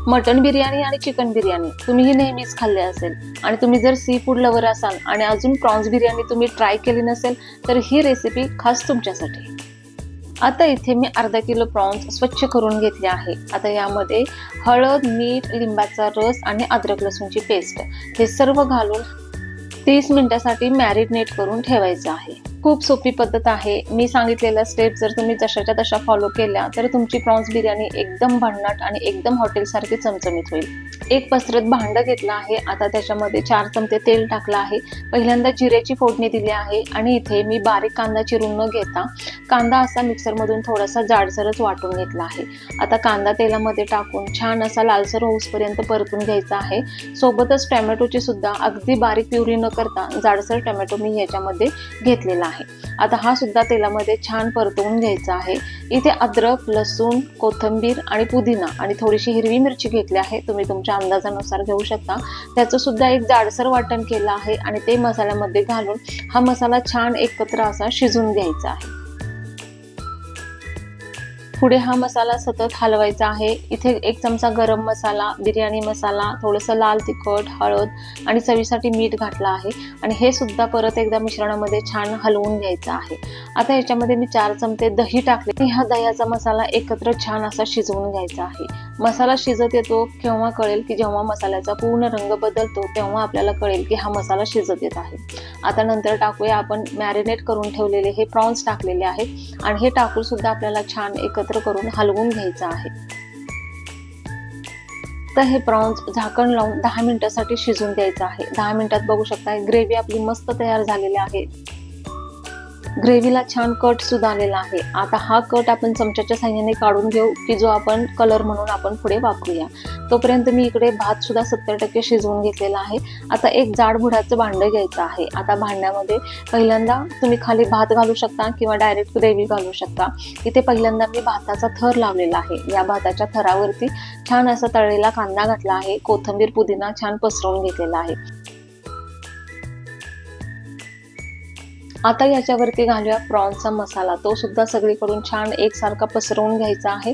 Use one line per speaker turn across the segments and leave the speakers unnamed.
Mutton biryani आणि chicken biryani तुम्ही ही नेहमीच खाल्ली असेल आणि तुम्ही जर सी फूड लवर असाल आणि अजून प्रॉन्स बिर्याणी तुम्ही ट्राय केली नसेल तर ही रेसिपी खास तुमच्यासाठी। आता इथे मी अर्धा किलो प्रॉन्स स्वच्छ करून घेतले आहे। आता यामध्ये हळद, मीठ, लिंबाचा रस आणि अद्रक लसूणची पेस्ट हे सर्व घालून 30 मिनिटांसाठी मॅरिनेट करून ठेवायचं आहे। खूप सोपी पद्धत आहे। मी सांगितलेल्या स्टेप जर तुम्ही जशाच्या तशा फॉलो केल्या तर तुमची प्रॉन्स बिर्याणी एकदम भन्नाट आणि एकदम हॉटेल सारखी चमचमीत होईल। एक पसरत भांड घेतलं आहे। आता त्याच्यामध्ये 4 चमचे तेल टाकलं आहे। पहिल्यांदा जिऱ्याची फोडणी दिली आहे आणि इथे मी बारीक कांदा चिरून न घेता कांदा असा मिक्सर मधून थोडासा जाडसरच वाटून घेतला आहे। आता कांदा तेलामध्ये टाकून छान असा लालसर होऊसपर्यंत परतून घ्यायचा आहे। सोबतच टोमॅटोची सुद्धा अगदी बारीक प्युरी न करता जाडसर टोमॅटो मी याच्यामध्ये घेतलेला आहे। आता हा सुद्धा तेलामध्ये छान परतवून घ्यायचा आहे। इथे अद्रक, लसूण, कोथिंबीर आणि पुदिना आणि थोडीशी हिरवी मिरची घेतली आहे। तुम्ही तुमच्या अंदाजानुसार घेऊ शकता। त्याचं सुद्धा एक जाडसर वाटण केलं आहे आणि ते मसाल्यामध्ये घालून हा मसाला छान एकत्र असा शिजून घ्यायचा आहे। पुढे हा मसाला सतत हलवायचा आहे। इथे 1 चमचा गरम मसाला, बिर्याणी मसाला, थोडंसं लाल तिखट, हळद आणि चवीसाठी मीठ घातलं आहे आणि हे सुद्धा परत एकदा मिश्रणामध्ये छान हलवून घ्यायचं आहे। आता याच्यामध्ये मी 4 चमचे दही टाकले। हा दह्याचा मसाला एकत्र छान असा शिजवून घ्यायचा आहे। मसाला शिजत येतो केव्हा कळेल की जेव्हा मसाल्याचा पूर्ण रंग बदलतो तेव्हा आपल्याला कळेल की हा मसाला शिजत येत आहे। आता नंतर टाकूया आपण मॅरिनेट करून ठेवलेले हे प्रॉन्स टाकलेले आहेत आणि हे टाकून सुद्धा आपल्याला छान एकत्र करून हलवून घ्यायचं आहे। तर हे प्रॉन्स झाकण लावून 10 मिनिटांसाठी शिजून द्यायचं आहे। 10 मिनिटात बघू शकता ग्रेव्ही आपली मस्त तयार झालेली आहे। ग्रेव्हीला छान कट सुद्धा आलेला आहे। आता हा कट आपण चमच्याच्या साहाय्याने काढून घेऊ की जो आपण कलर म्हणून आपण पुढे वापरूया। तोपर्यंत मी इकडे भात सुद्धा 70% शिजवून घेतलेला आहे। आता एक जाड बुडाचं भांडं घ्यायचं आहे। आता भांड्यामध्ये पहिल्यांदा तुम्ही खाली भात घालू शकता किंवा डायरेक्ट ग्रेव्ही घालू शकता। इथे पहिल्यांदा मी भाताचा थर लावलेला आहे। या भाताच्या थरावरती छान असा तळलेला कांदा घातला आहे। कोथिंबीर, पुदिना छान पसरवून घेतलेला आहे। आता याच्यावरती घालूया प्रॉन्सचा मसाला। तो सुद्धा सगळीकडून छान एकसारखा पसरवून घ्यायचा आहे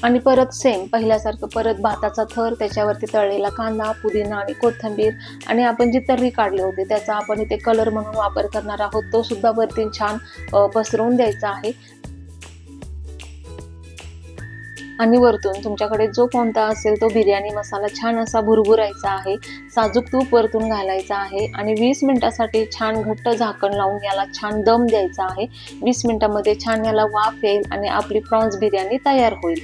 आणि परत सेम पहिल्यासारखं परत भाताचा थर, त्याच्यावरती तळलेला कांदा, पुदिना आणि कोथिंबीर आणि आपण जी तर्री काढली होती त्याचा आपण इथे कलर म्हणून वापर करणार आहोत तो सुद्धा वरती छान पसरवून द्यायचा आहे। आणि वरतून तुमच्याकडे जो कोणता असेल तो बिर्याणी मसाला छान असा भुरभुरायचा आहे। साजूक तूप वरतून घालायचं आहे आणि 20 मिनिटांसाठी छान घट्ट झाकण लावून याला छान दम द्यायचा आहे। 20 मिनिटांमध्ये छान याला वाफ येईल आणि आपली प्रॉन्स बिर्याणी तयार होईल।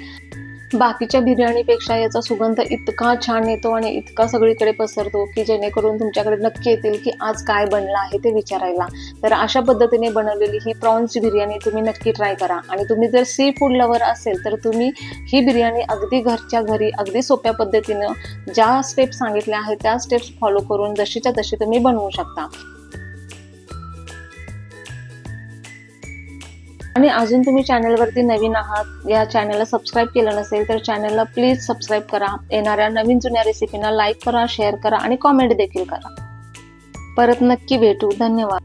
बाकीच्या बिर्याणीपेक्षा याचा सुगंध इतका छान येतो आणि इतका सगळीकडे पसरतो की जेणेकरून तुमच्याकडे नक्की येतील की आज काय बनलं आहे ते विचारायला। तर अशा पद्धतीने बनवलेली ही प्रॉन्स बिर्याणी तुम्ही नक्की ट्राय करा आणि तुम्ही जर सी फूड लवर असेल तर तुम्ही ही बिर्याणी अगदी घरच्या घरी अगदी सोप्या पद्धतीनं ज्या स्टेप सांगितल्या आहेत त्या स्टेप्स फॉलो करून जशीच्या तशी तुम्ही बनवू शकता। आणि अजून तुम्ही चॅनलवरती नवीन आहात, या चॅनलला सबस्क्राईब केलं नसेल तर चॅनलला प्लीज सबस्क्राईब करा। येणाऱ्या नवीन जुन्या रेसिपीना लाईक करा, शेअर करा आणि कॉमेंट देखील करा। परत नक्की भेटू। धन्यवाद।